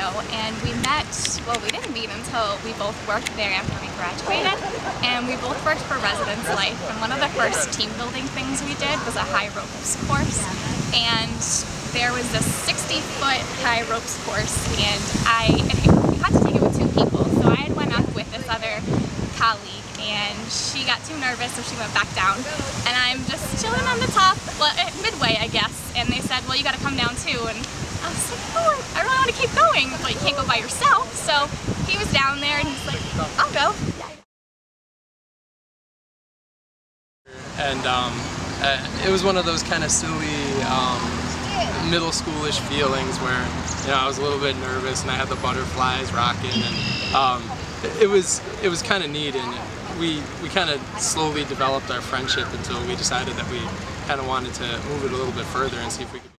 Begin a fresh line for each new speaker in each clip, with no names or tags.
Geneseo, and we met, well, we didn't meet until we both worked there after we graduated, and we both worked for Residence Life, and one of the first team building things we did was a high ropes course, and there was this 60-foot high ropes course, and we had to take it with 2 people, so I had went up with this other colleague, and she got too nervous, so she went back down, and I'm just chilling on the top, well, midway, I guess, and they said, well, you gotta come down too, and I was like, oh, I really want to keep going, but you can't go by yourself, so he was down there, and he's like, I'll go.
And it was one of those kind of silly middle schoolish feelings where, you know, I was a little bit nervous and I had the butterflies rocking, and it was kind of neat, and we kind of slowly developed our friendship until we decided that we kind of wanted to move it a little bit further and see if we could.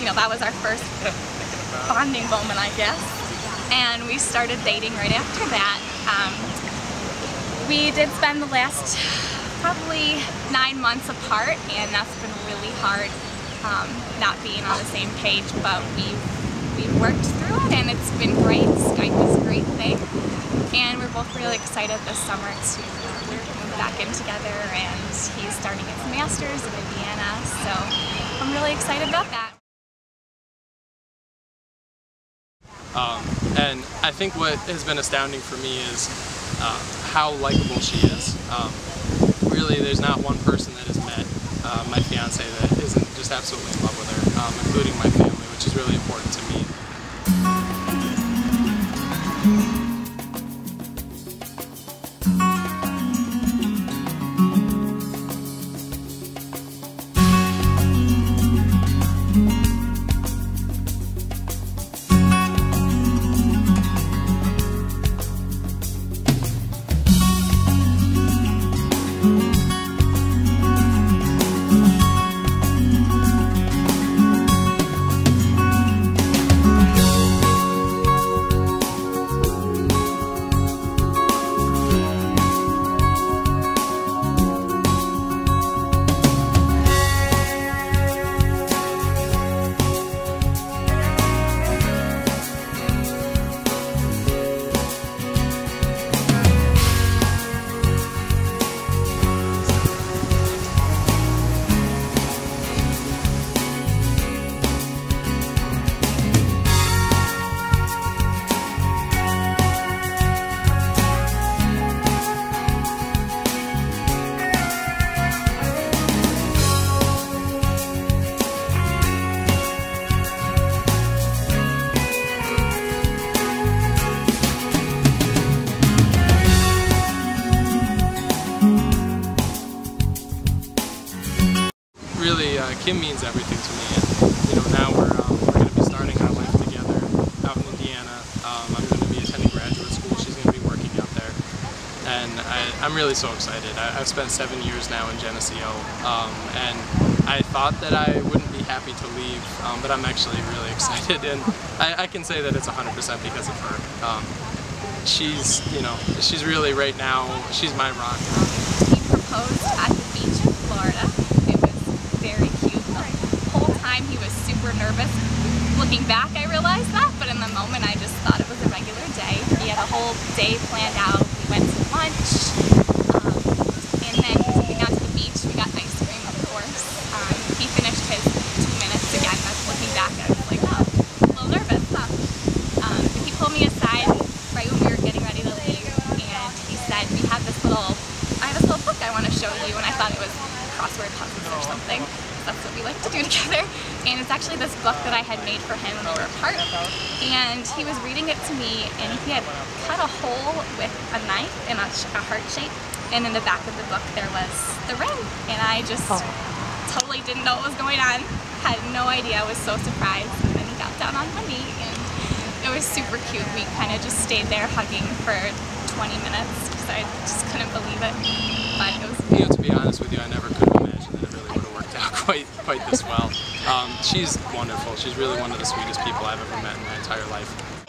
You know, that was our first bonding moment, I guess, and we started dating right after that. We did spend the last probably 9 months apart, and that's been really hard, not being on the same page, but we've worked through it, and it's been great. Skype is a great thing, and we're both really excited this summer to move back in together, and he's starting his master's in Indiana, so I'm really excited about that.
And I think what has been astounding for me is how likable she is. Really, there's not one person that has met my fiance that isn't just absolutely in love with her, including my family, which is really important to me. Really, Kim means everything to me, and you know, now we're going to be starting our life together out in Indiana. I'm going to be attending graduate school. She's going to be working out there, and I'm really so excited. I've spent 7 years now in Geneseo, and I thought that I wouldn't be happy to leave, but I'm actually really excited, and I can say that it's 100% because of her. She's, you know, she's really right now, she's my rock.
He proposed at the beach in Florida. He was super nervous. Looking back, I realized that, but in the moment, I just thought it was a regular day. He had a whole day planned out. We went to lunch, and then he took me down to the beach. We got ice cream, of course. He finished his 2 minutes again. Looking back, I was like, oh, a little nervous, huh? But he pulled me aside right when we were getting ready to leave, and he said, I have this little book I want to show you, and I thought it was crossword puzzles or something. That's what we like to do together, and it's actually this book that I had made for him when we were apart, and he was reading it to me, and he had cut a hole with a knife in a heart shape, and in the back of the book there was the ring, and I just totally didn't know what was going on, had no idea. I was so surprised, and then he got down on one knee, and it was super cute. We kind of just stayed there hugging for 20 minutes because I just couldn't believe it, but it was.
You know, to be honest with you, I never could have imagined that it really would have worked out quite this well. She's wonderful. She's really one of the sweetest people I've ever met in my entire life.